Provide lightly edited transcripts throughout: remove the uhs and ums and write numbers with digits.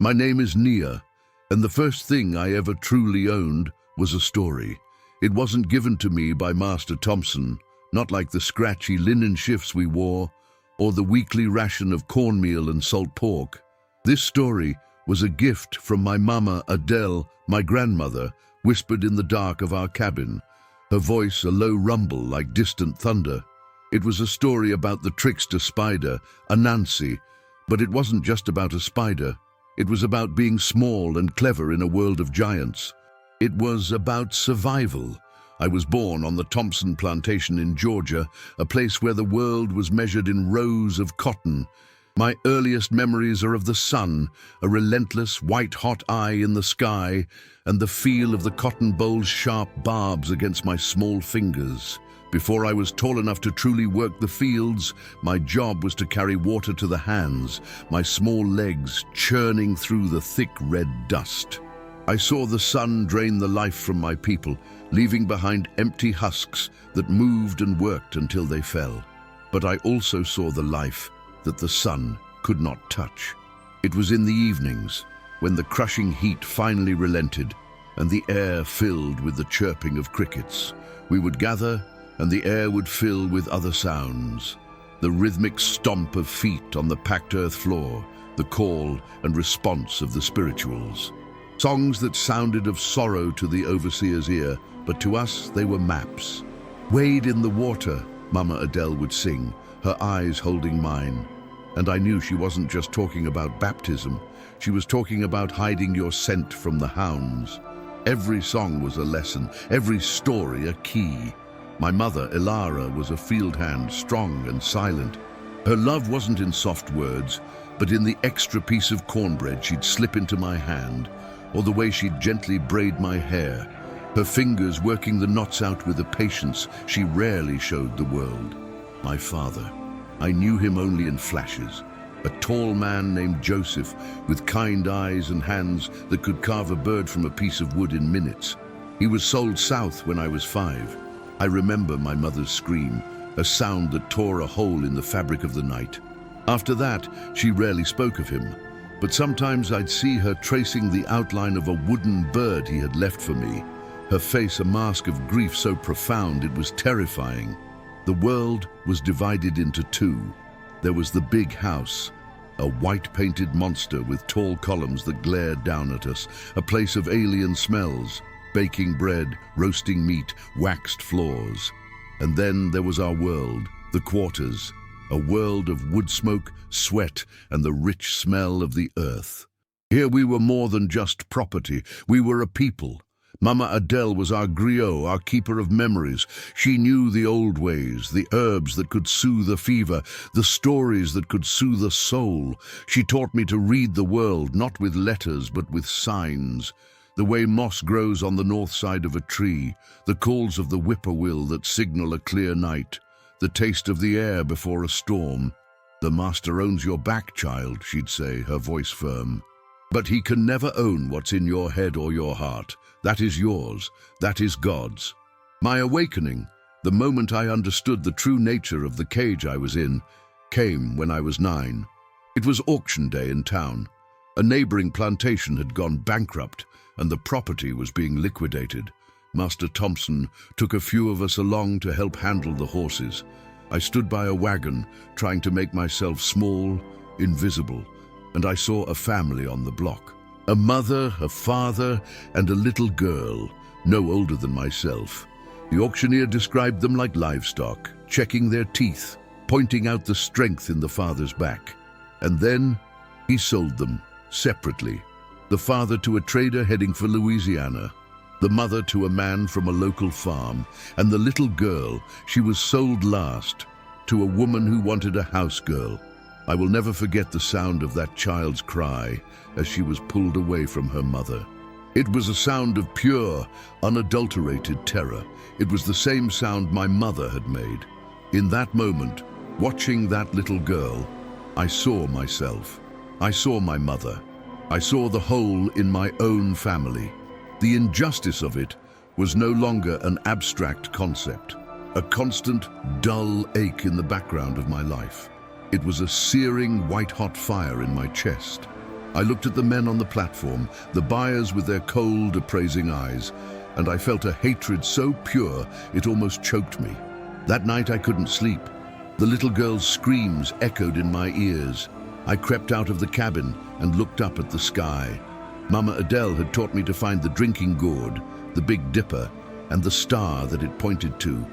My name is Nia, and the first thing I ever truly owned was a story. It wasn't given to me by Master Thompson, not like the scratchy linen shifts we wore, or the weekly ration of cornmeal and salt pork. This story was a gift from my mama Adele, my grandmother, whispered in the dark of our cabin, her voice a low rumble like distant thunder. It was a story about the trickster spider, Anansi, but it wasn't just about a spider. It was about being small and clever in a world of giants. It was about survival. I was born on the Thompson plantation in Georgia, a place where the world was measured in rows of cotton. My earliest memories are of the sun, a relentless white-hot eye in the sky, and the feel of the cotton bowl's sharp barbs against my small fingers. Before I was tall enough to truly work the fields, my job was to carry water to the hands, my small legs churning through the thick red dust. I saw the sun drain the life from my people, leaving behind empty husks that moved and worked until they fell. But I also saw the life that the sun could not touch. It was in the evenings, when the crushing heat finally relented and the air filled with the chirping of crickets. We would gather, and the air would fill with other sounds. The rhythmic stomp of feet on the packed earth floor, the call and response of the spirituals. Songs that sounded of sorrow to the overseer's ear, but to us they were maps. "Wade in the water," Mama Adele would sing, her eyes holding mine. And I knew she wasn't just talking about baptism. She was talking about hiding your scent from the hounds. Every song was a lesson, every story a key. My mother, Elara, was a field hand, strong and silent. Her love wasn't in soft words, but in the extra piece of cornbread she'd slip into my hand, or the way she'd gently braid my hair, her fingers working the knots out with a patience she rarely showed the world. My father, I knew him only in flashes. A tall man named Joseph, with kind eyes and hands that could carve a bird from a piece of wood in minutes. He was sold south when I was 5. I remember my mother's scream, a sound that tore a hole in the fabric of the night. After that, she rarely spoke of him, but sometimes I'd see her tracing the outline of a wooden bird he had left for me, her face a mask of grief so profound it was terrifying. The world was divided into two. There was the big house, a white-painted monster with tall columns that glared down at us, a place of alien smells, baking bread, roasting meat, waxed floors. And then there was our world, the quarters, a world of wood smoke, sweat, and the rich smell of the earth. Here we were more than just property. We were a people. Mama Adele was our griot, our keeper of memories. She knew the old ways, the herbs that could soothe a fever, the stories that could soothe a soul. She taught me to read the world, not with letters, but with signs. The way moss grows on the north side of a tree, the calls of the whippoorwill that signal a clear night, the taste of the air before a storm. "The master owns your back, child," she'd say, her voice firm. "But he can never own what's in your head or your heart. That is yours. That is God's." My awakening, the moment I understood the true nature of the cage I was in, came when I was 9. It was auction day in town. A neighboring plantation had gone bankrupt, and the property was being liquidated. Master Thompson took a few of us along to help handle the horses. I stood by a wagon, trying to make myself small, invisible, and I saw a family on the block. A mother, a father, and a little girl, no older than myself. The auctioneer described them like livestock, checking their teeth, pointing out the strength in the father's back. And then he sold them, separately. The father to a trader heading for Louisiana, the mother to a man from a local farm, and the little girl, she was sold last, to a woman who wanted a house girl. I will never forget the sound of that child's cry as she was pulled away from her mother. It was a sound of pure, unadulterated terror. It was the same sound my mother had made. In that moment, watching that little girl, I saw myself. I saw my mother. I saw the hole in my own family. The injustice of it was no longer an abstract concept, a constant, dull ache in the background of my life. It was a searing, white-hot fire in my chest. I looked at the men on the platform, the buyers with their cold, appraising eyes, and I felt a hatred so pure it almost choked me. That night I couldn't sleep. The little girl's screams echoed in my ears. I crept out of the cabin and looked up at the sky. Mama Adele had taught me to find the drinking gourd, the Big Dipper, and the star that it pointed to,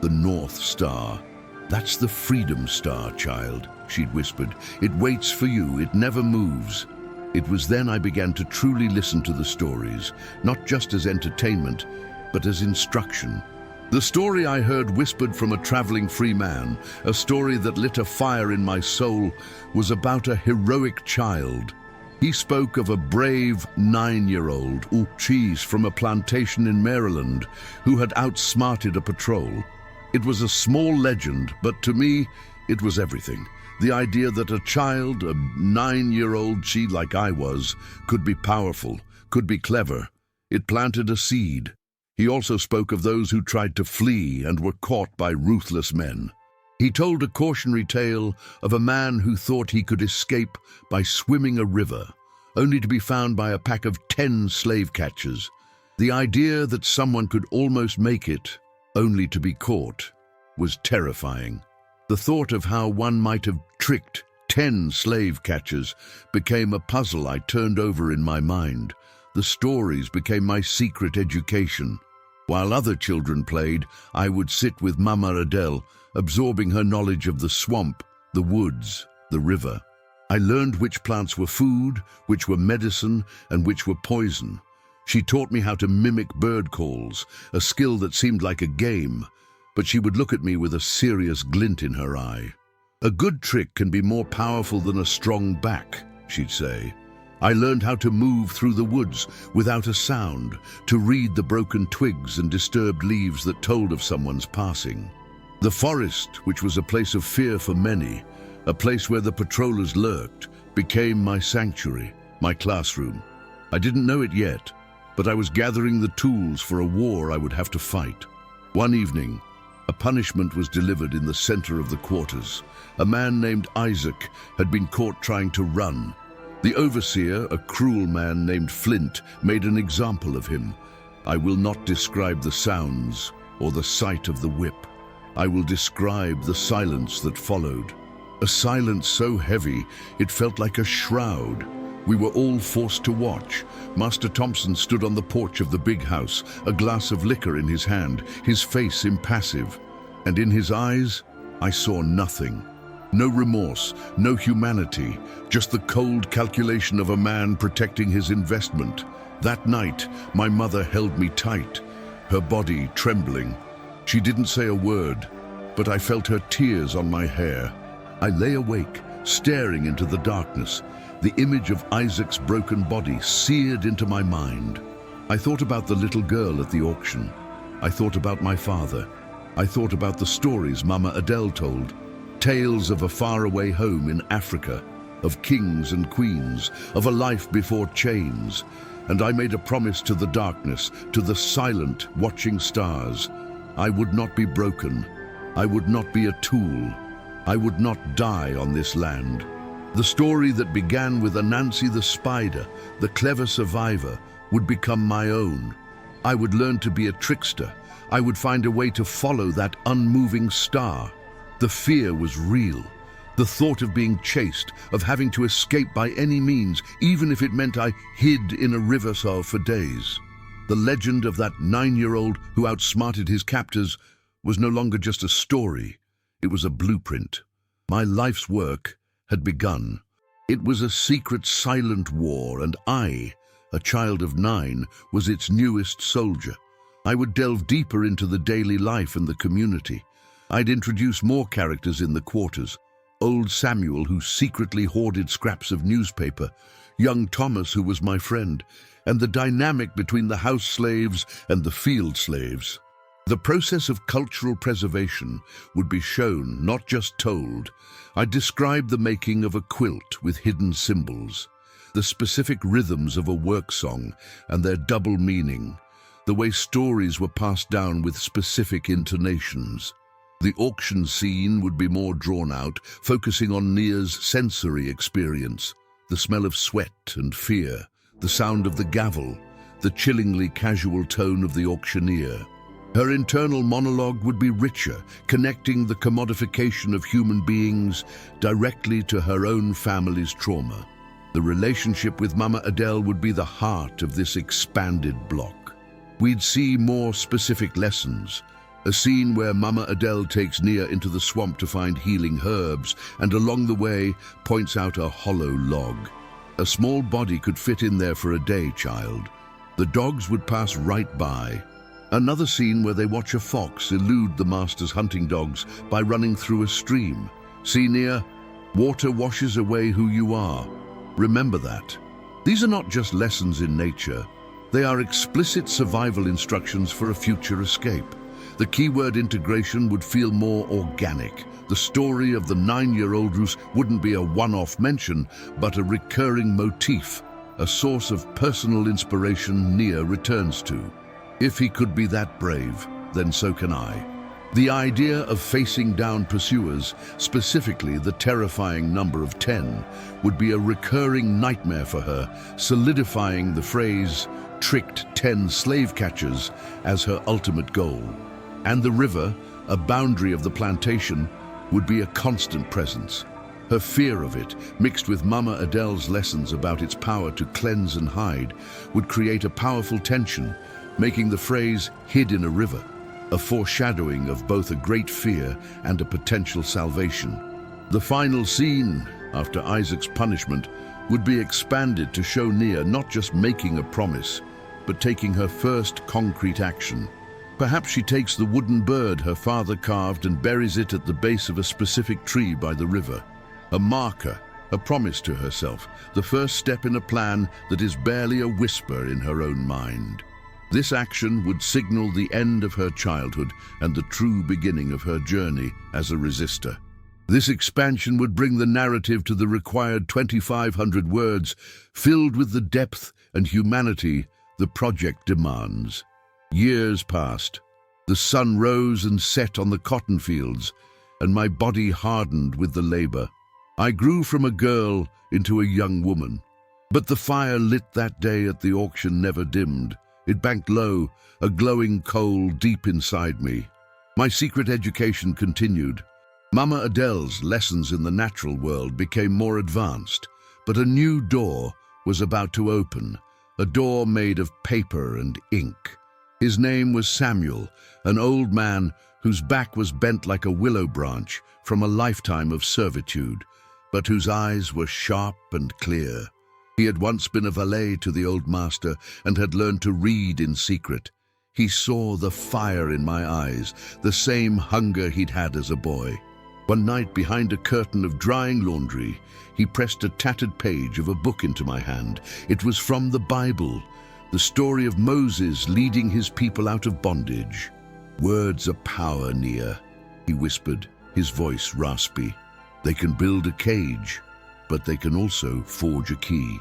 the North Star. "That's the Freedom Star, child," she'd whispered. "It waits for you, it never moves." It was then I began to truly listen to the stories, not just as entertainment, but as instruction. The story I heard whispered from a traveling free man, a story that lit a fire in my soul, was about a heroic child. He spoke of a brave 9-year-old, Uchis, from a plantation in Maryland, who had outsmarted a patrol. It was a small legend, but to me, it was everything. The idea that a child, a 9-year-old she like I was, could be powerful, could be clever. It planted a seed. He also spoke of those who tried to flee and were caught by ruthless men. He told a cautionary tale of a man who thought he could escape by swimming a river, only to be found by a pack of 10 slave catchers. The idea that someone could almost make it, only to be caught, was terrifying. The thought of how one might have tricked 10 slave catchers became a puzzle I turned over in my mind. The stories became my secret education. While other children played, I would sit with Mama Adele, absorbing her knowledge of the swamp, the woods, the river. I learned which plants were food, which were medicine, and which were poison. She taught me how to mimic bird calls, a skill that seemed like a game, but she would look at me with a serious glint in her eye. "A good trick can be more powerful than a strong back," she'd say. I learned how to move through the woods without a sound, to read the broken twigs and disturbed leaves that told of someone's passing. The forest, which was a place of fear for many, a place where the patrollers lurked, became my sanctuary, my classroom. I didn't know it yet, but I was gathering the tools for a war I would have to fight. One evening, a punishment was delivered in the center of the quarters. A man named Isaac had been caught trying to run. The overseer, a cruel man named Flint, made an example of him. I will not describe the sounds or the sight of the whip. I will describe the silence that followed. A silence so heavy, it felt like a shroud. We were all forced to watch. Master Thompson stood on the porch of the big house, a glass of liquor in his hand, his face impassive. And in his eyes, I saw nothing. No remorse, no humanity, just the cold calculation of a man protecting his investment. That night, my mother held me tight, her body trembling. She didn't say a word, but I felt her tears on my hair. I lay awake, staring into the darkness, the image of Isaac's broken body seared into my mind. I thought about the little girl at the auction. I thought about my father. I thought about the stories Mama Adele told, tales of a faraway home in Africa, of kings and queens, of a life before chains. And I made a promise to the darkness, to the silent, watching stars. I would not be broken. I would not be a tool. I would not die on this land. The story that began with Anansi the spider, the clever survivor, would become my own. I would learn to be a trickster. I would find a way to follow that unmoving star. The fear was real. The thought of being chased, of having to escape by any means, even if it meant I hid in a river for days. The legend of that 9-year-old who outsmarted his captors was no longer just a story. It was a blueprint. My life's work had begun. It was a secret, silent war, and I, a child of 9, was its newest soldier. I would delve deeper into the daily life and the community. I'd introduce more characters in the quarters. Old Samuel, who secretly hoarded scraps of newspaper, young Thomas, who was my friend, and the dynamic between the house slaves and the field slaves. The process of cultural preservation would be shown, not just told. I described the making of a quilt with hidden symbols, the specific rhythms of a work song and their double meaning, the way stories were passed down with specific intonations. The auction scene would be more drawn out, focusing on Nia's sensory experience. the smell of sweat and fear, the sound of the gavel, the chillingly casual tone of the auctioneer. Her internal monologue would be richer, connecting the commodification of human beings directly to her own family's trauma. The relationship with Mama Adele would be the heart of this expanded block. We'd see more specific lessons, a scene where Mama Adele takes Nia into the swamp to find healing herbs and along the way points out a hollow log. A small body could fit in there for a day, child. The dogs would pass right by. Another scene where they watch a fox elude the master's hunting dogs by running through a stream. See, Nia, water washes away who you are. Remember that. These are not just lessons in nature. They are explicit survival instructions for a future escape. The keyword integration would feel more organic. The story of the 9-year-old Roos wouldn't be a one-off mention, but a recurring motif, a source of personal inspiration Nia returns to. If he could be that brave, then so can I. The idea of facing down pursuers, specifically the terrifying number of 10, would be a recurring nightmare for her, solidifying the phrase, "tricked 10 slave catchers," as her ultimate goal. And the river, a boundary of the plantation, would be a constant presence. Her fear of it, mixed with Mama Adele's lessons about its power to cleanse and hide, would create a powerful tension, making the phrase "hid in a river" a foreshadowing of both a great fear and a potential salvation. The final scene, after Isaac's punishment, would be expanded to show Nia not just making a promise, but taking her first concrete action. Perhaps she takes the wooden bird her father carved and buries it at the base of a specific tree by the river. A marker, a promise to herself, the first step in a plan that is barely a whisper in her own mind. This action would signal the end of her childhood and the true beginning of her journey as a resistor. This expansion would bring the narrative to the required 2,500 words, filled with the depth and humanity the project demands. Years passed. The sun rose and set on the cotton fields, and my body hardened with the labor. I grew from a girl into a young woman. But the fire lit that day at the auction never dimmed. It banked low, a glowing coal deep inside me. My secret education continued. Mama Adele's lessons in the natural world became more advanced, but a new door was about to open, a door made of paper and ink. His name was Samuel, an old man whose back was bent like a willow branch from a lifetime of servitude, but whose eyes were sharp and clear. He had once been a valet to the old master and had learned to read in secret. He saw the fire in my eyes, the same hunger he'd had as a boy. One night, behind a curtain of drying laundry, he pressed a tattered page of a book into my hand. It was from the Bible, the story of Moses leading his people out of bondage. "Words are power, Nia," he whispered, his voice raspy. "They can build a cage, but they can also forge a key."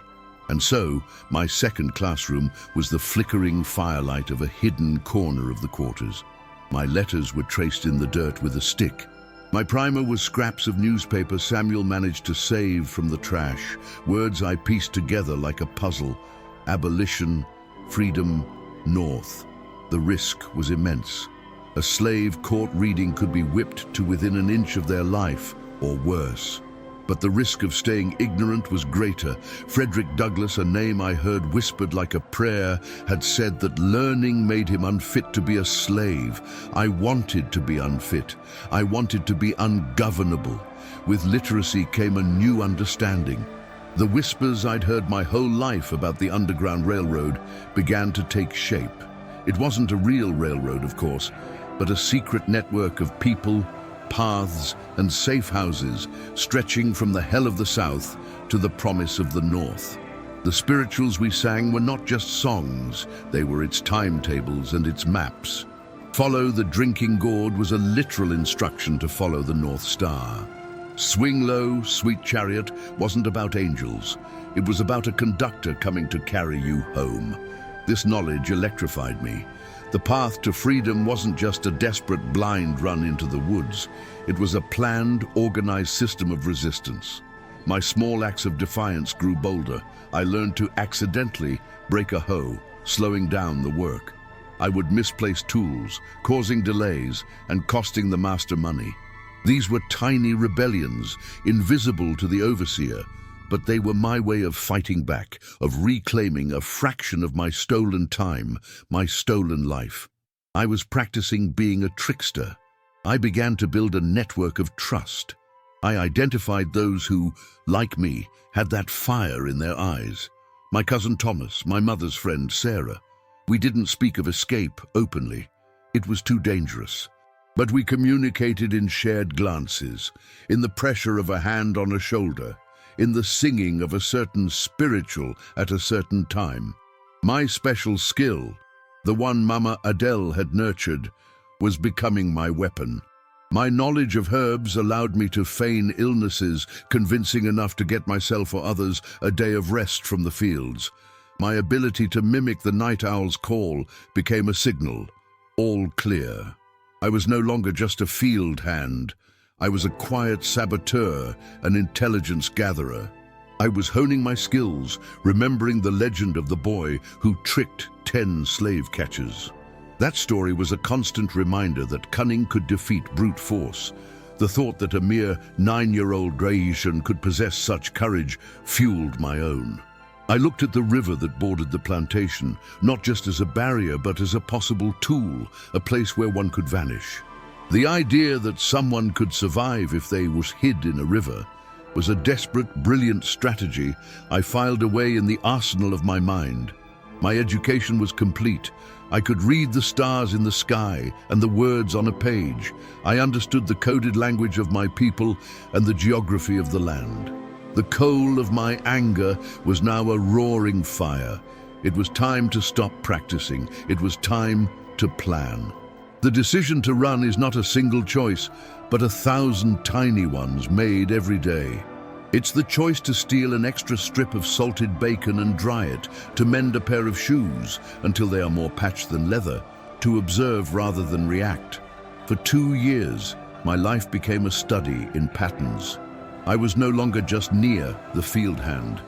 And so, my second classroom was the flickering firelight of a hidden corner of the quarters. My letters were traced in the dirt with a stick. My primer was scraps of newspaper Samuel managed to save from the trash, words I pieced together like a puzzle. Abolition, freedom, North. The risk was immense. A slave caught reading could be whipped to within an inch of their life, or worse. But the risk of staying ignorant was greater. Frederick Douglass, a name I heard whispered like a prayer, had said that learning made him unfit to be a slave. I wanted to be unfit. I wanted to be ungovernable. With literacy came a new understanding. The whispers I'd heard my whole life about the Underground Railroad began to take shape. It wasn't a real railroad, of course, but a secret network of people, paths, and safe houses stretching from the hell of the South to the promise of the North. The spirituals we sang were not just songs, they were its timetables and its maps. Follow the drinking gourd was a literal instruction to follow the North Star. Swing low, sweet chariot wasn't about angels. It was about a conductor coming to carry you home. This knowledge electrified me. The path to freedom wasn't just a desperate blind run into the woods. It was a planned, organized system of resistance. My small acts of defiance grew bolder. I learned to accidentally break a hoe, slowing down the work. I would misplace tools, causing delays and costing the master money. These were tiny rebellions, invisible to the overseer, but they were my way of fighting back, of reclaiming a fraction of my stolen time, my stolen life. I was practicing being a trickster. I began to build a network of trust. I identified those who, like me, had that fire in their eyes. My cousin Thomas, my mother's friend Sarah. We didn't speak of escape openly. It was too dangerous. But we communicated in shared glances, in the pressure of a hand on a shoulder, in the singing of a certain spiritual at a certain time. My special skill, the one Mama Adele had nurtured, was becoming my weapon. My knowledge of herbs allowed me to feign illnesses, convincing enough to get myself or others a day of rest from the fields. My ability to mimic the night owl's call became a signal, all clear. I was no longer just a field hand. I was a quiet saboteur, an intelligence gatherer. I was honing my skills, remembering the legend of the boy who tricked 10 slave catchers. That story was a constant reminder that cunning could defeat brute force. The thought that a mere 9-year-old Draitian could possess such courage fueled my own. I looked at the river that bordered the plantation, not just as a barrier but as a possible tool, a place where one could vanish. The idea that someone could survive if they was hid in a river was a desperate, brilliant strategy I filed away in the arsenal of my mind. My education was complete. I could read the stars in the sky and the words on a page. I understood the coded language of my people and the geography of the land. The coal of my anger was now a roaring fire. It was time to stop practicing. It was time to plan. The decision to run is not a single choice, but 1,000 tiny ones made every day. It's the choice to steal an extra strip of salted bacon and dry it, to mend a pair of shoes until they are more patched than leather, to observe rather than react. For 2 years, my life became a study in patterns. I was no longer just near the field hand.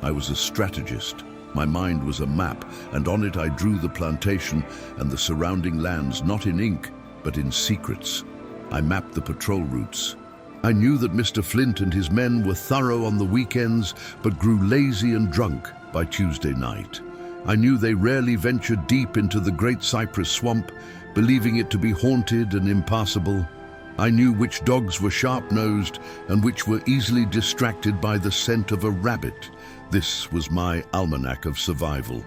I was a strategist. My mind was a map, and on it I drew the plantation and the surrounding lands not in ink, but in secrets. I mapped the patrol routes. I knew that Mr. Flint and his men were thorough on the weekends, but grew lazy and drunk by Tuesday night. I knew they rarely ventured deep into the Great Cypress Swamp, believing it to be haunted and impassable. I knew which dogs were sharp-nosed and which were easily distracted by the scent of a rabbit. This was my almanac of survival.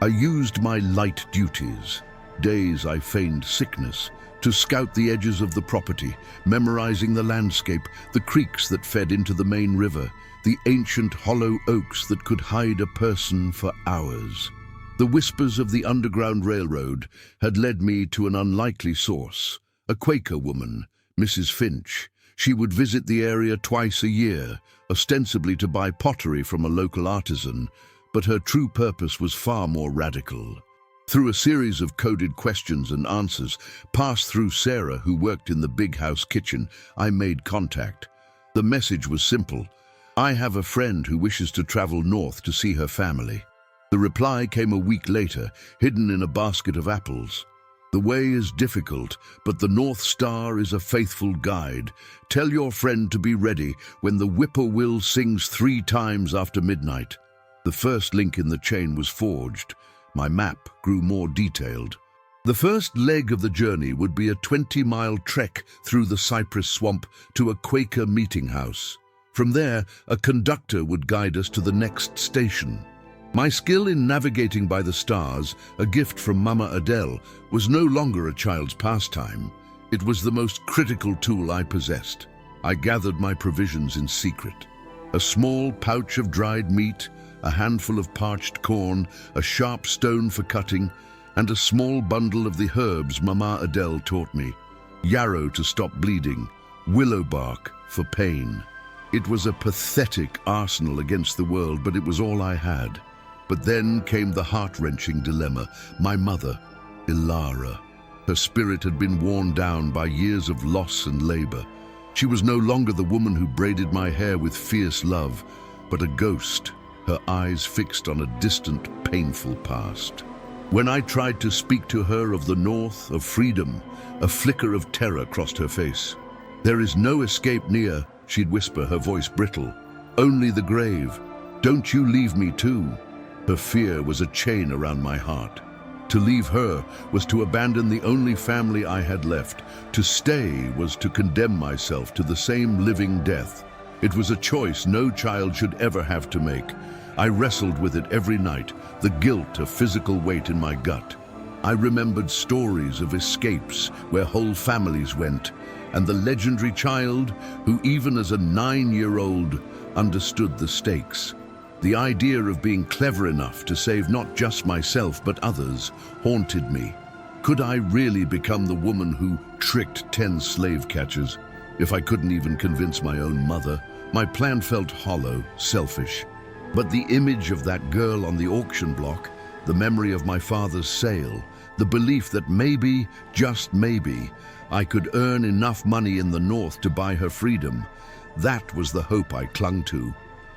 I used my light duties, days I feigned sickness, to scout the edges of the property, memorizing the landscape, the creeks that fed into the main river, the ancient hollow oaks that could hide a person for hours. The whispers of the Underground Railroad had led me to an unlikely source, a Quaker woman, Mrs. Finch. She would visit the area twice a year, ostensibly to buy pottery from a local artisan, but her true purpose was far more radical. Through a series of coded questions and answers, passed through Sarah, who worked in the big house kitchen, I made contact. The message was simple: I have a friend who wishes to travel north to see her family. The reply came a week later, hidden in a basket of apples. The way is difficult, but the North Star is a faithful guide. Tell your friend to be ready when the whippoorwill sings 3 times after midnight. The first link in the chain was forged. My map grew more detailed. The first leg of the journey would be a 20-mile trek through the cypress swamp to a Quaker meeting house. From there, a conductor would guide us to the next station. My skill in navigating by the stars, a gift from Mama Adele, was no longer a child's pastime. It was the most critical tool I possessed. I gathered my provisions in secret. A small pouch of dried meat, a handful of parched corn, a sharp stone for cutting, and a small bundle of the herbs Mama Adele taught me. Yarrow to stop bleeding, willow bark for pain. It was a pathetic arsenal against the world, but it was all I had. But then came the heart-wrenching dilemma. My mother, Ilara. Her spirit had been worn down by years of loss and labor. She was no longer the woman who braided my hair with fierce love, but a ghost, her eyes fixed on a distant, painful past. When I tried to speak to her of the North, of freedom, a flicker of terror crossed her face. "There is no escape near," she'd whisper, her voice brittle. "Only the grave. Don't you leave me too." Her fear was a chain around my heart. To leave her was to abandon the only family I had left. To stay was to condemn myself to the same living death. It was a choice no child should ever have to make. I wrestled with it every night, the guilt of physical weight in my gut. I remembered stories of escapes where whole families went, and the legendary child who, even as a 9-year-old, understood the stakes. The idea of being clever enough to save not just myself but others haunted me. Could I really become the woman who tricked 10 slave catchers? If I couldn't even convince my own mother, my plan felt hollow, selfish. But the image of that girl on the auction block, the memory of my father's sale, the belief that maybe, just maybe, I could earn enough money in the North to buy her freedom, that was the hope I clung to.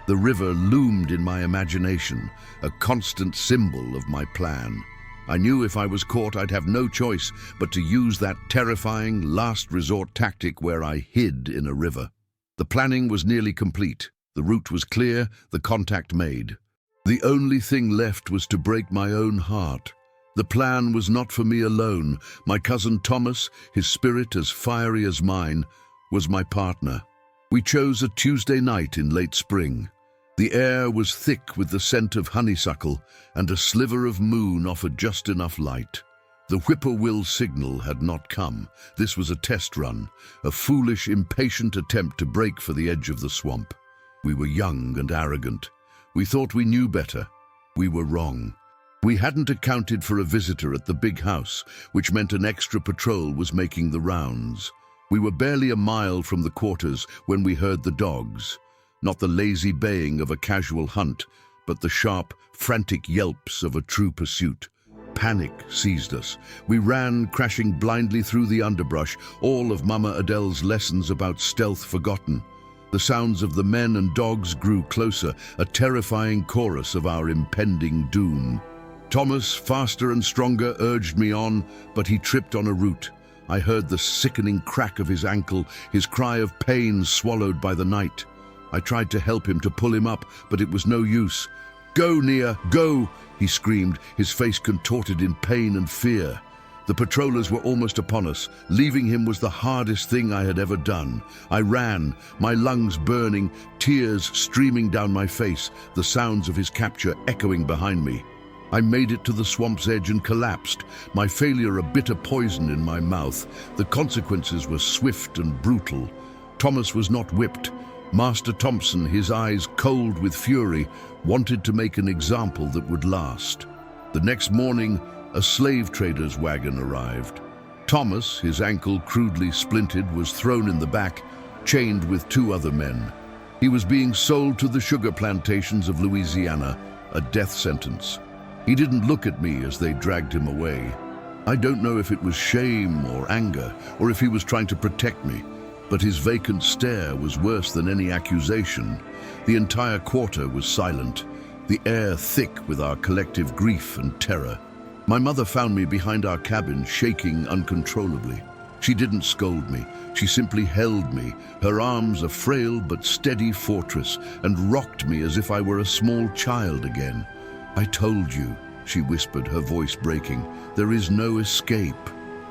The river loomed in my imagination, a constant symbol of my plan. I knew if I was caught, I'd have no choice but to use that terrifying last resort tactic where I hid in a river. The planning was nearly complete. The route was clear, the contact made. The only thing left was to break my own heart. The plan was not for me alone. My cousin Thomas, his spirit as fiery as mine, was my partner. We chose a Tuesday night in late spring. The air was thick with the scent of honeysuckle, and a sliver of moon offered just enough light. The whippoorwill signal had not come. This was a test run, a foolish, impatient attempt to break for the edge of the swamp. We were young and arrogant. We thought we knew better. We were wrong. We hadn't accounted for a visitor at the big house, which meant an extra patrol was making the rounds. We were barely a mile from the quarters when we heard the dogs. Not the lazy baying of a casual hunt, but the sharp, frantic yelps of a true pursuit. Panic seized us. We ran, crashing blindly through the underbrush, all of Mama Adele's lessons about stealth forgotten. The sounds of the men and dogs grew closer, a terrifying chorus of our impending doom. Thomas, faster and stronger, urged me on, but he tripped on a root. I heard the sickening crack of his ankle, his cry of pain swallowed by the night. I tried to help him, to pull him up, but it was no use. "Go, Nia, go!" he screamed, his face contorted in pain and fear. The patrollers were almost upon us. Leaving him was the hardest thing I had ever done. I ran, my lungs burning, tears streaming down my face, the sounds of his capture echoing behind me. I made it to the swamp's edge and collapsed, my failure a bitter poison in my mouth. The consequences were swift and brutal. Thomas was not whipped. Master Thompson, his eyes cold with fury, wanted to make an example that would last. The next morning, a slave trader's wagon arrived. Thomas, his ankle crudely splintered, was thrown in the back, chained with 2 other men. He was being sold to the sugar plantations of Louisiana, a death sentence. He didn't look at me as they dragged him away. I don't know if it was shame or anger, or if he was trying to protect me, but his vacant stare was worse than any accusation. The entire quarter was silent, the air thick with our collective grief and terror. My mother found me behind our cabin, shaking uncontrollably. She didn't scold me. She simply held me, her arms a frail but steady fortress, and rocked me as if I were a small child again. "I told you," she whispered, her voice breaking, "there is no escape."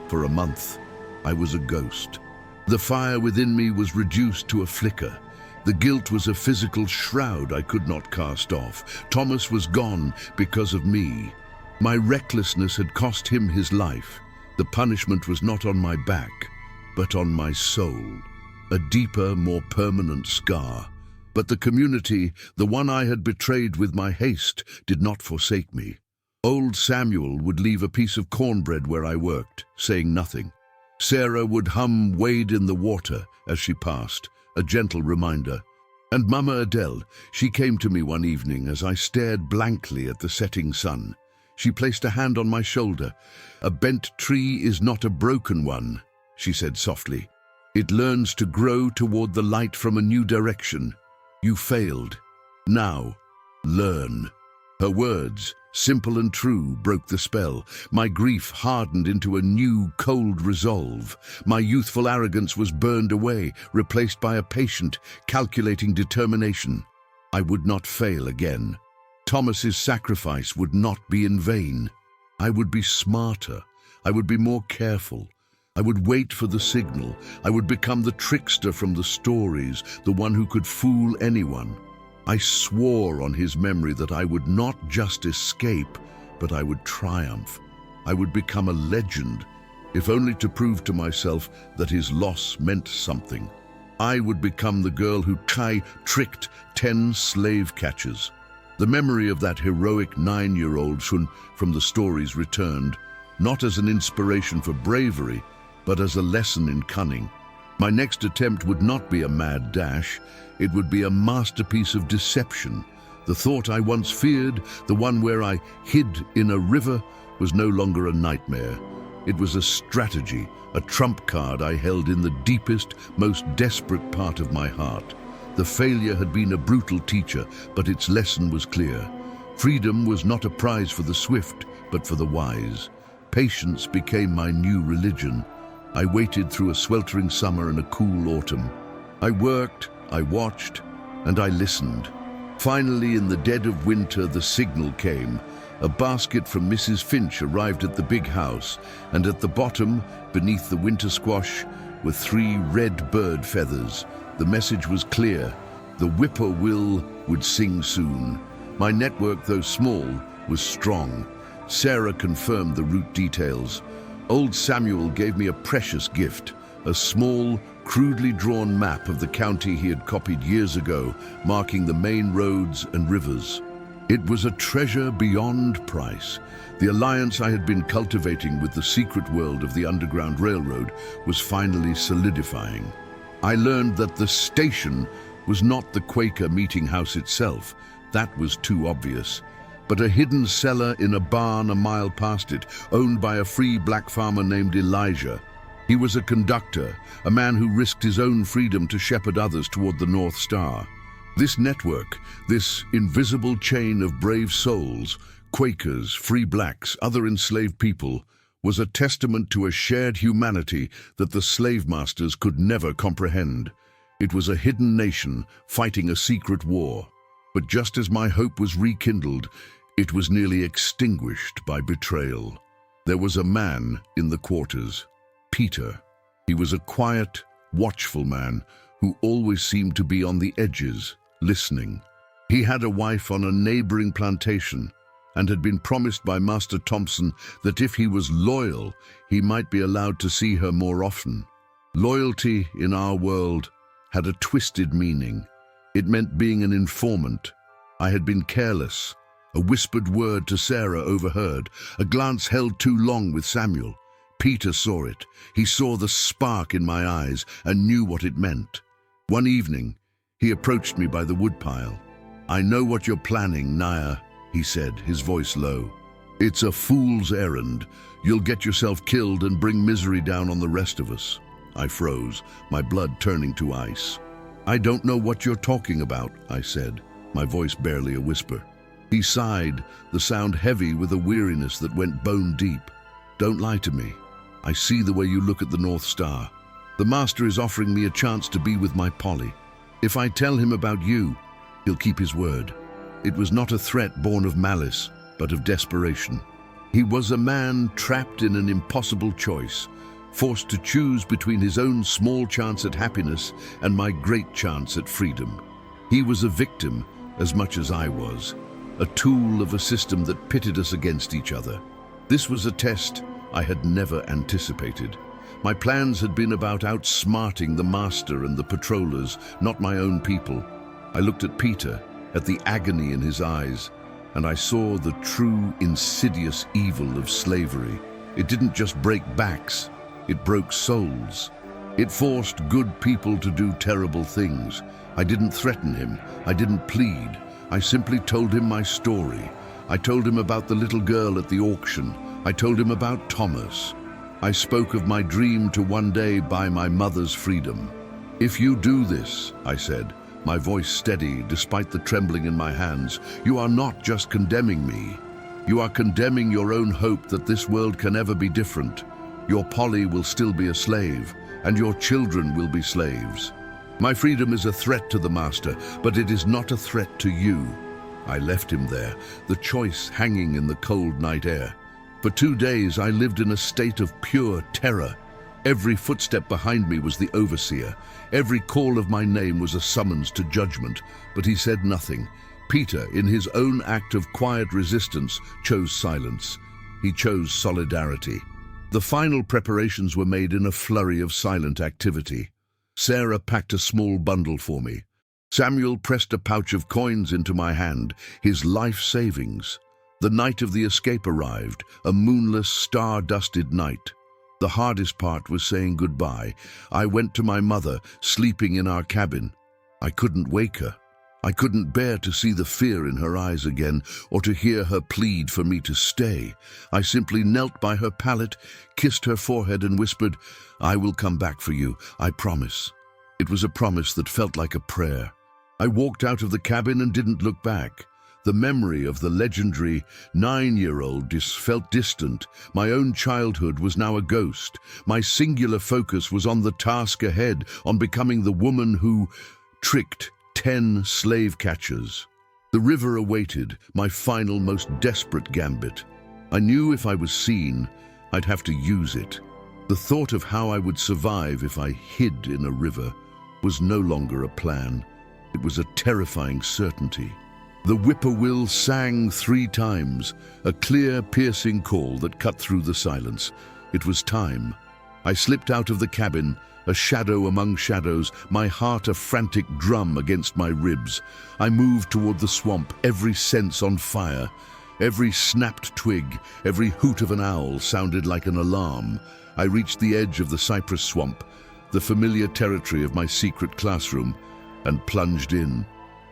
For a month, I was a ghost. The fire within me was reduced to a flicker. The guilt was a physical shroud I could not cast off. Thomas was gone because of me. My recklessness had cost him his life. The punishment was not on my back, but on my soul. A deeper, more permanent scar. But the community, the one I had betrayed with my haste, did not forsake me. Old Samuel would leave a piece of cornbread where I worked, saying nothing. Sarah would hum "Wade in the Water" as she passed, a gentle reminder. And Mama Adele, she came to me one evening as I stared blankly at the setting sun. She placed a hand on my shoulder. "A bent tree is not a broken one," she said softly. It learns to grow toward the light from a new direction. You failed. Now, learn. Her words, simple and true, broke the spell. My grief hardened into a new, cold resolve. My youthful arrogance was burned away, replaced by a patient, calculating determination. I would not fail again. Thomas's sacrifice would not be in vain. I would be smarter. I would be more careful. I would wait for the signal. I would become the trickster from the stories, the one who could fool anyone. I swore on his memory that I would not just escape, but I would triumph. I would become a legend, if only to prove to myself that his loss meant something. I would become the girl who tricked 10 slave catchers. The memory of that heroic 9-year-old from the stories returned, not as an inspiration for bravery, but as a lesson in cunning. My next attempt would not be a mad dash. It would be a masterpiece of deception. The thought I once feared, the one where I hid in a river, was no longer a nightmare. It was a strategy, a trump card I held in the deepest, most desperate part of my heart. The failure had been a brutal teacher, but its lesson was clear. Freedom was not a prize for the swift, but for the wise. Patience became my new religion. I waited through a sweltering summer and a cool autumn. I worked, I watched, and I listened. Finally, in the dead of winter, the signal came. A basket from Mrs. Finch arrived at the big house, and at the bottom, beneath the winter squash, were 3 red bird feathers. The message was clear. The whippoorwill would sing soon. My network, though small, was strong. Sarah confirmed the route details. Old Samuel gave me a precious gift, a small, crudely drawn map of the county he had copied years ago, marking the main roads and rivers. It was a treasure beyond price. The alliance I had been cultivating with the secret world of the Underground Railroad was finally solidifying. I learned that the station was not the Quaker meeting house itself. That was too obvious. But a hidden cellar in a barn a mile past it, owned by a free black farmer named Elijah. He was a conductor, a man who risked his own freedom to shepherd others toward the North Star. This network, this invisible chain of brave souls, Quakers, free blacks, other enslaved people, was a testament to a shared humanity that the slave masters could never comprehend. It was a hidden nation fighting a secret war. But just as my hope was rekindled, it was nearly extinguished by betrayal. There was a man in the quarters, Peter. He was a quiet, watchful man who always seemed to be on the edges, listening. He had a wife on a neighboring plantation and had been promised by Master Thompson that if he was loyal, he might be allowed to see her more often. Loyalty in our world had a twisted meaning. It meant being an informant. I had been careless. A whispered word to Sarah overheard, a glance held too long with Samuel. Peter saw it. He saw the spark in my eyes and knew what it meant. One evening, he approached me by the woodpile. "I know what you're planning, Naya," he said, his voice low. "It's a fool's errand. You'll get yourself killed and bring misery down on the rest of us." I froze, my blood turning to ice. "I don't know what you're talking about," I said, my voice barely a whisper. He sighed, the sound heavy with a weariness that went bone deep. "Don't lie to me. I see the way you look at the North Star. The Master is offering me a chance to be with my Polly. If I tell him about you, he'll keep his word." It was not a threat born of malice, but of desperation. He was a man trapped in an impossible choice, forced to choose between his own small chance at happiness and my great chance at freedom. He was a victim as much as I was, a tool of a system that pitted us against each other. This was a test I had never anticipated. My plans had been about outsmarting the Master and the patrollers, not my own people. I looked at Peter, at the agony in his eyes, and I saw the true, insidious evil of slavery. It didn't just break backs, it broke souls. It forced good people to do terrible things. I didn't threaten him, I didn't plead. I simply told him my story. I told him about the little girl at the auction. I told him about Thomas. I spoke of my dream to one day buy my mother's freedom. "If you do this," I said, my voice steady despite the trembling in my hands, "you are not just condemning me. You are condemning your own hope that this world can ever be different. Your Polly will still be a slave, and your children will be slaves. My freedom is a threat to the master, but it is not a threat to you." I left him there, the choice hanging in the cold night air. For 2 days I lived in a state of pure terror. Every footstep behind me was the overseer. Every call of my name was a summons to judgment, but he said nothing. Peter, in his own act of quiet resistance, chose silence. He chose solidarity. The final preparations were made in a flurry of silent activity. Sarah packed a small bundle for me. Samuel pressed a pouch of coins into my hand, his life savings. The night of the escape arrived, a moonless, star-dusted night. The hardest part was saying goodbye. I went to my mother, sleeping in our cabin. I couldn't wake her. I couldn't bear to see the fear in her eyes again, or to hear her plead for me to stay. I simply knelt by her pallet, kissed her forehead and whispered, "I will come back for you, I promise." It was a promise that felt like a prayer. I walked out of the cabin and didn't look back. The memory of the legendary 9-year-old felt distant. My own childhood was now a ghost. My singular focus was on the task ahead, on becoming the woman who tricked 10 slave catchers. The river awaited, my final, most desperate gambit. I knew if I was seen, I'd have to use it. The thought of how I would survive if I hid in a river was no longer a plan. It was a terrifying certainty. The whippoorwill sang 3 times, a clear, piercing call that cut through the silence. It was time. I slipped out of the cabin, a shadow among shadows, my heart a frantic drum against my ribs. I moved toward the swamp, every sense on fire. Every snapped twig, every hoot of an owl sounded like an alarm. I reached the edge of the cypress swamp, the familiar territory of my secret classroom, and plunged in.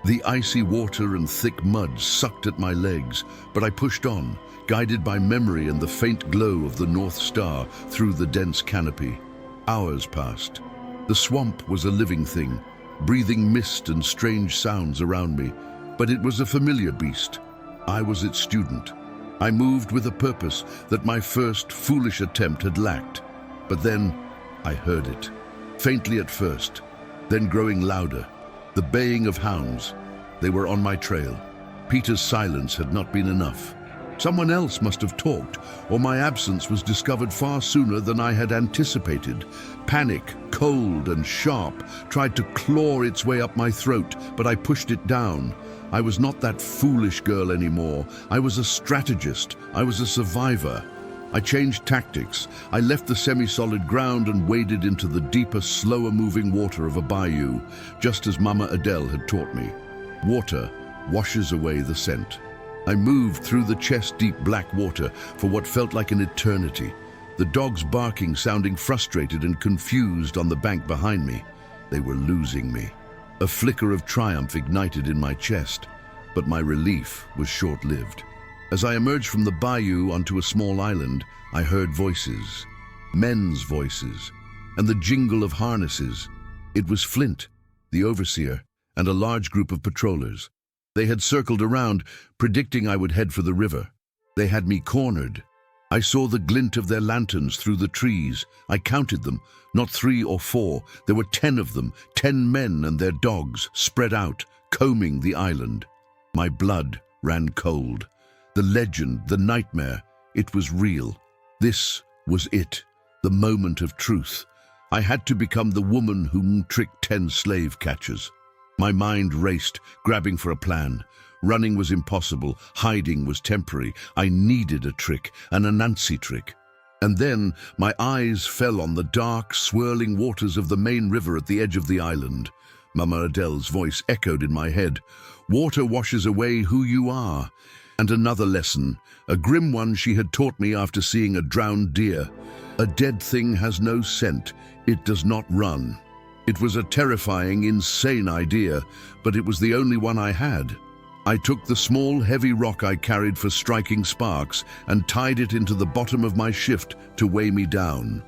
The icy water and thick mud sucked at my legs, but I pushed on, guided by memory and the faint glow of the North Star through the dense canopy. Hours passed. The swamp was a living thing, breathing mist and strange sounds around me, but it was a familiar beast. I was its student. I moved with a purpose that my first foolish attempt had lacked. But then I heard it, faintly at first, then growing louder. The baying of hounds. They were on my trail. Peter's silence had not been enough. Someone else must have talked, or my absence was discovered far sooner than I had anticipated. Panic, cold and sharp, tried to claw its way up my throat, but I pushed it down. I was not that foolish girl anymore. I was a strategist. I was a survivor. I changed tactics. I left the semi-solid ground and waded into the deeper, slower-moving water of a bayou, just as Mama Adele had taught me. Water washes away the scent. I moved through the chest-deep black water for what felt like an eternity, the dogs barking sounding frustrated and confused on the bank behind me. They were losing me. A flicker of triumph ignited in my chest, but my relief was short-lived. As I emerged from the bayou onto a small island, I heard voices, men's voices, and the jingle of harnesses. It was Flint, the overseer, and a large group of patrollers. They had circled around, predicting I would head for the river. They had me cornered. I saw the glint of their lanterns through the trees. I counted them, not 3 or 4. There were 10 of them, 10 men and their dogs, spread out, combing the island. My blood ran cold. The legend, the nightmare, it was real. This was it, the moment of truth. I had to become the woman whom tricked 10 slave catchers. My mind raced, grabbing for a plan. Running was impossible, hiding was temporary. I needed a trick, an Anansi trick. And then my eyes fell on the dark, swirling waters of the main river at the edge of the island. Mama Adele's voice echoed in my head. Water washes away who you are. And another lesson, a grim one she had taught me after seeing a drowned deer. A dead thing has no scent, it does not run. It was a terrifying, insane idea, but it was the only one I had. I took the small, heavy rock I carried for striking sparks and tied it into the bottom of my shift to weigh me down.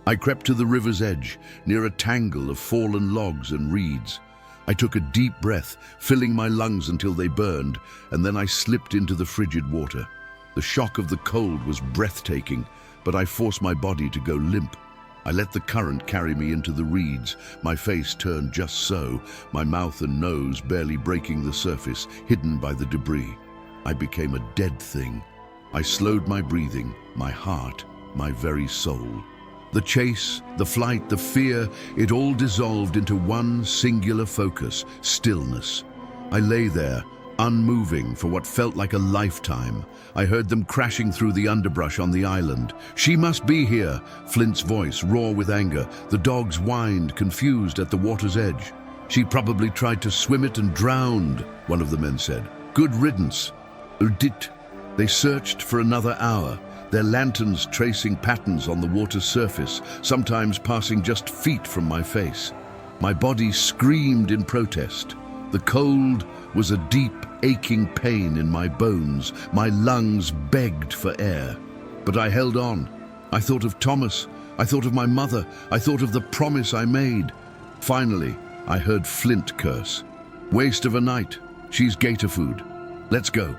I crept to the river's edge, near a tangle of fallen logs and reeds. I took a deep breath, filling my lungs until they burned, and then I slipped into the frigid water. The shock of the cold was breathtaking, but I forced my body to go limp. I let the current carry me into the reeds, my face turned just so, my mouth and nose barely breaking the surface, hidden by the debris. I became a dead thing. I slowed my breathing, my heart, my very soul. The chase, the flight, the fear, it all dissolved into one singular focus, stillness. I lay there, unmoving for what felt like a lifetime. I heard them crashing through the underbrush on the island. "She must be here," Flint's voice raw with anger. The dogs whined, confused at the water's edge. "She probably tried to swim it and drowned," one of the men said. "Good riddance." Urdit. They searched for another hour, their lanterns tracing patterns on the water's surface, sometimes passing just feet from my face. My body screamed in protest. The cold was a deep, aching pain in my bones. My lungs begged for air. But I held on. I thought of Thomas. I thought of my mother. I thought of the promise I made. Finally, I heard Flint curse. "Waste of a night. She's gator food. Let's go."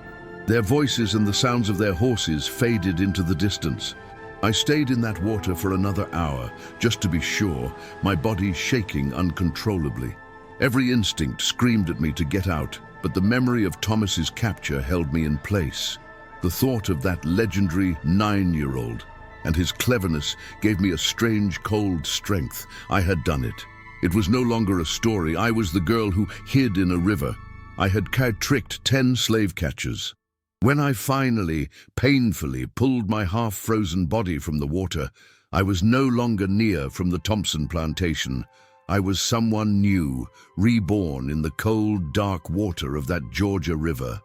Their voices and the sounds of their horses faded into the distance. I stayed in that water for another hour, just to be sure, my body shaking uncontrollably. Every instinct screamed at me to get out, but the memory of Thomas's capture held me in place. The thought of that legendary 9-year-old and his cleverness gave me a strange, cold strength. I had done it. It was no longer a story. I was the girl who hid in a river. I had tricked 10 slave catchers. When I finally, painfully pulled my half-frozen body from the water, I was no longer near from the Thompson plantation. I was someone new, reborn in the cold, dark water of that Georgia river.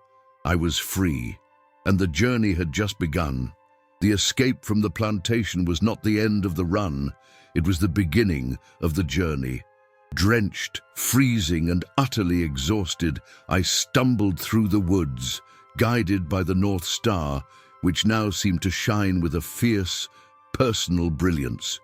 I was free, and the journey had just begun. The escape from the plantation was not the end of the run. It was the beginning of the journey. Drenched, freezing, and utterly exhausted, I stumbled through the woods, guided by the North Star, which now seemed to shine with a fierce, personal brilliance.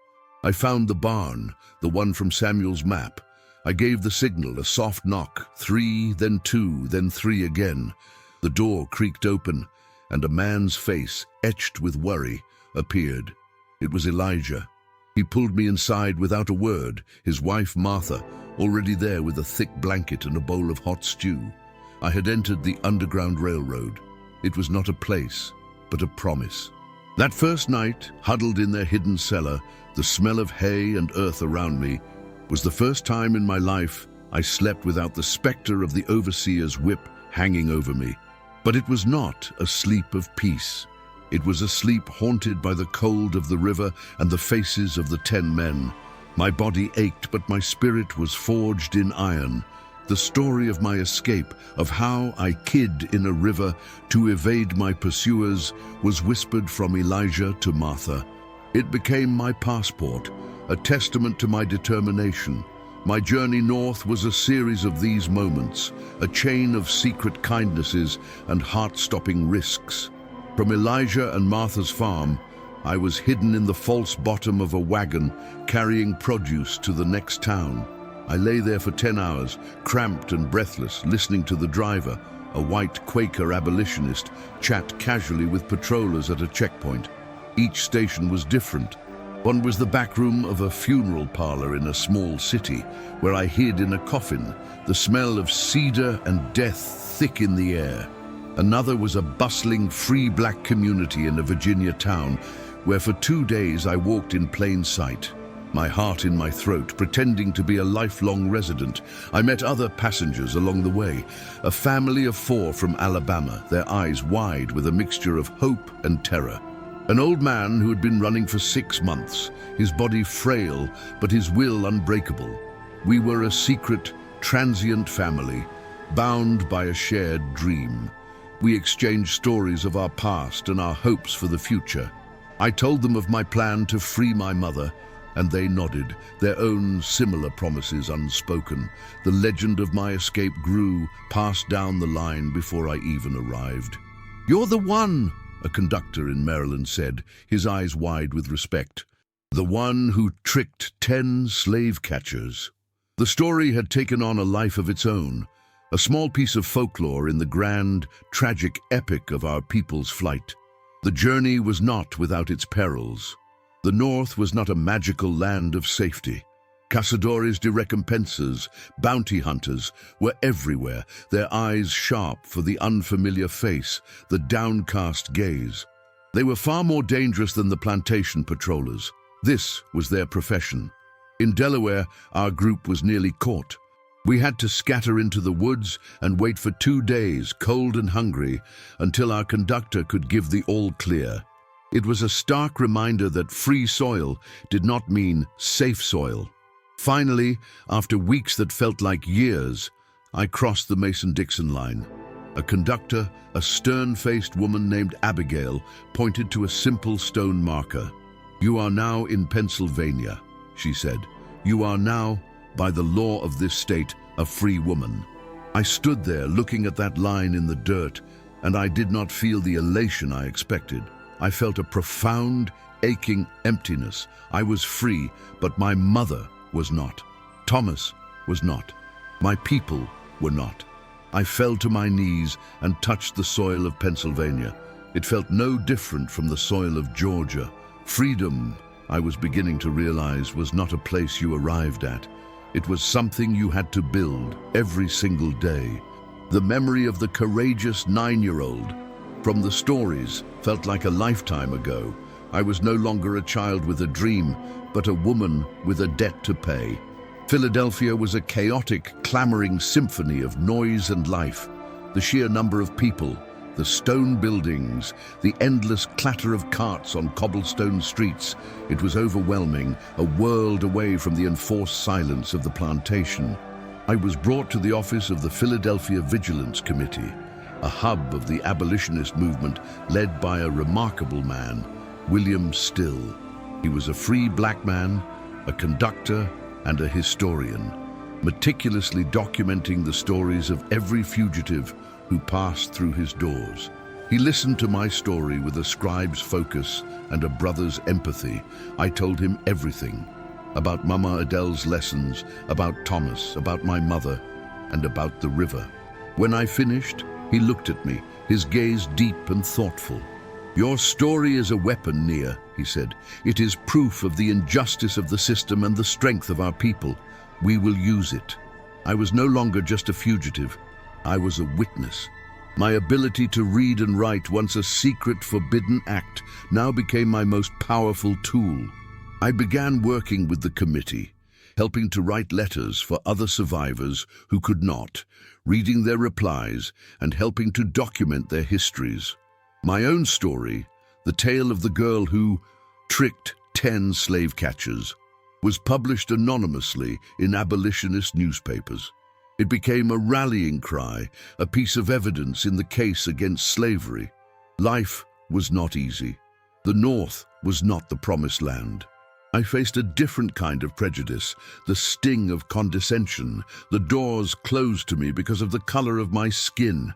I found the barn, the one from Samuel's map. I gave the signal, a soft knock, 3, then 2, then 3 again. The door creaked open, and a man's face, etched with worry, appeared. It was Elijah. He pulled me inside without a word, his wife Martha, already there with a thick blanket and a bowl of hot stew. I had entered the Underground Railroad. It was not a place, but a promise. That first night, huddled in their hidden cellar, the smell of hay and earth around me, was the first time in my life I slept without the specter of the overseer's whip hanging over me. But it was not a sleep of peace. It was a sleep haunted by the cold of the river and the faces of the 10 men. My body ached, but my spirit was forged in iron. The story of my escape, of how I hid in a river to evade my pursuers, was whispered from Elijah to Martha. It became my passport, a testament to my determination. My journey north was a series of these moments, a chain of secret kindnesses and heart-stopping risks. From Elijah and Martha's farm, I was hidden in the false bottom of a wagon, carrying produce to the next town. I lay there for 10 hours, cramped and breathless, listening to the driver, a white Quaker abolitionist, chat casually with patrollers at a checkpoint. Each station was different. One was the back room of a funeral parlor in a small city, where I hid in a coffin, the smell of cedar and death thick in the air. Another was a bustling, free black community in a Virginia town, where for 2 days I walked in plain sight, my heart in my throat, pretending to be a lifelong resident. I met other passengers along the way, a family of 4 from Alabama, their eyes wide with a mixture of hope and terror. An old man who had been running for 6 months, his body frail, but his will unbreakable. We were a secret, transient family, bound by a shared dream. We exchanged stories of our past and our hopes for the future. I told them of my plan to free my mother, and they nodded, their own similar promises unspoken. The legend of my escape grew, passed down the line before I even arrived. "You're the one," a conductor in Maryland said, his eyes wide with respect. "The one who tricked 10 slave catchers." The story had taken on a life of its own, a small piece of folklore in the grand, tragic epic of our people's flight. The journey was not without its perils. The North was not a magical land of safety. Cazadores de recompensas, bounty hunters, were everywhere, their eyes sharp for the unfamiliar face, the downcast gaze. They were far more dangerous than the plantation patrollers. This was their profession. In Delaware, our group was nearly caught. We had to scatter into the woods and wait for 2 days, cold and hungry, until our conductor could give the all-clear. It was a stark reminder that free soil did not mean safe soil. Finally, after weeks that felt like years, I crossed the Mason-Dixon line. A conductor, a stern-faced woman named Abigail, pointed to a simple stone marker. "You are now in Pennsylvania," she said. "You are now, by the law of this state, a free woman." I stood there looking at that line in the dirt, and I did not feel the elation I expected. I felt a profound, aching emptiness. I was free, but my mother was not. Thomas was not. My people were not. I fell to my knees and touched the soil of Pennsylvania. It felt no different from the soil of Georgia. Freedom, I was beginning to realize, was not a place you arrived at. It was something you had to build every single day. The memory of the courageous 9-year-old from the stories felt like a lifetime ago. I was no longer a child with a dream, but a woman with a debt to pay. Philadelphia was a chaotic, clamoring symphony of noise and life. The sheer number of people, the stone buildings, the endless clatter of carts on cobblestone streets. It was overwhelming, a world away from the enforced silence of the plantation. I was brought to the office of the Philadelphia Vigilance Committee, a hub of the abolitionist movement led by a remarkable man, William Still. He was a free black man, a conductor, and a historian, meticulously documenting the stories of every fugitive who passed through his doors. He listened to my story with a scribe's focus and a brother's empathy. I told him everything, about Mama Adele's lessons, about Thomas, about my mother, and about the river. When I finished, he looked at me, his gaze deep and thoughtful. "Your story is a weapon, Nia," he said. "It is proof of the injustice of the system and the strength of our people. We will use it." I was no longer just a fugitive. I was a witness. My ability to read and write, once a secret, forbidden act, now became my most powerful tool. I began working with the committee, helping to write letters for other survivors who could not, reading their replies and helping to document their histories. My own story, the tale of the girl who tricked 10 slave catchers, was published anonymously in abolitionist newspapers. It became a rallying cry, a piece of evidence in the case against slavery. Life was not easy. The North was not the promised land. I faced a different kind of prejudice, the sting of condescension. The doors closed to me because of the color of my skin.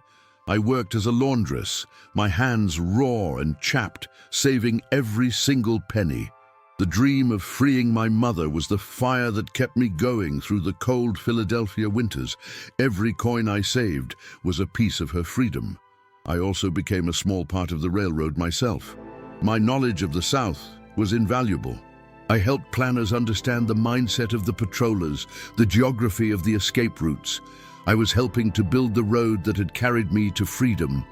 I worked as a laundress, my hands raw and chapped, saving every single penny. The dream of freeing my mother was the fire that kept me going through the cold Philadelphia winters. Every coin I saved was a piece of her freedom. I also became a small part of the railroad myself. My knowledge of the South was invaluable. I helped planners understand the mindset of the patrollers, the geography of the escape routes. I was helping to build the road that had carried me to freedom.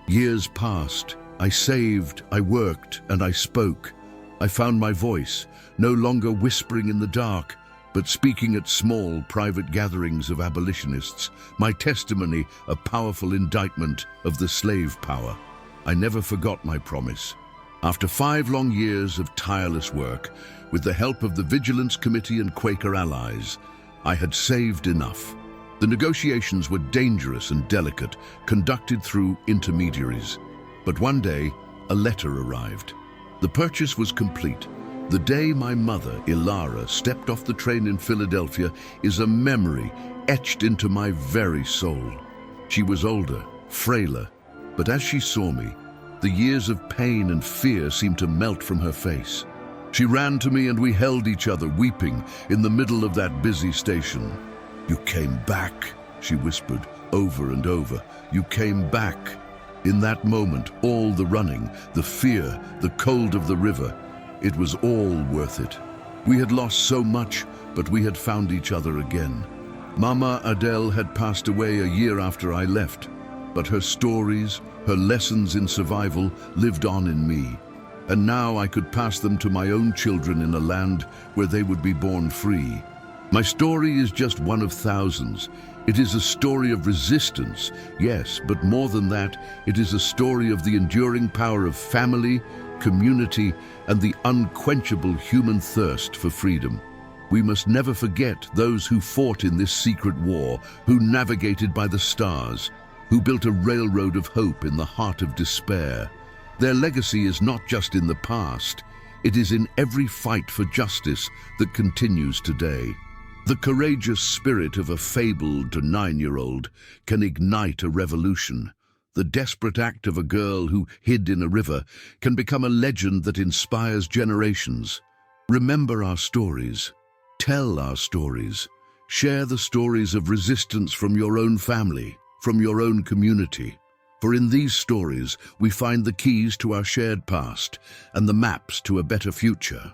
Years passed. I saved, I worked, and I spoke. I found my voice, no longer whispering in the dark, but speaking at small, private gatherings of abolitionists, my testimony a powerful indictment of the slave power. I never forgot my promise. After 5 long years of tireless work, with the help of the Vigilance Committee and Quaker allies, I had saved enough. The negotiations were dangerous and delicate, conducted through intermediaries. But one day, a letter arrived. The purchase was complete. The day my mother, Ilara, stepped off the train in Philadelphia is a memory etched into my very soul. She was older, frailer, but as she saw me, the years of pain and fear seemed to melt from her face. She ran to me and we held each other, weeping, in the middle of that busy station. "You came back," she whispered over and over. "You came back." In that moment, all the running, the fear, the cold of the river, it was all worth it. We had lost so much, but we had found each other again. Mama Adele had passed away a year after I left, but her stories, her lessons in survival lived on in me. And now I could pass them to my own children in a land where they would be born free. My story is just one of thousands. It is a story of resistance, yes, but more than that, it is a story of the enduring power of family, community, and the unquenchable human thirst for freedom. We must never forget those who fought in this secret war, who navigated by the stars, who built a railroad of hope in the heart of despair. Their legacy is not just in the past, it is in every fight for justice that continues today. The courageous spirit of a fabled 9-year-old can ignite a revolution. The desperate act of a girl who hid in a river can become a legend that inspires generations. Remember our stories. Tell our stories. Share the stories of resistance from your own family, from your own community. For in these stories, we find the keys to our shared past and the maps to a better future.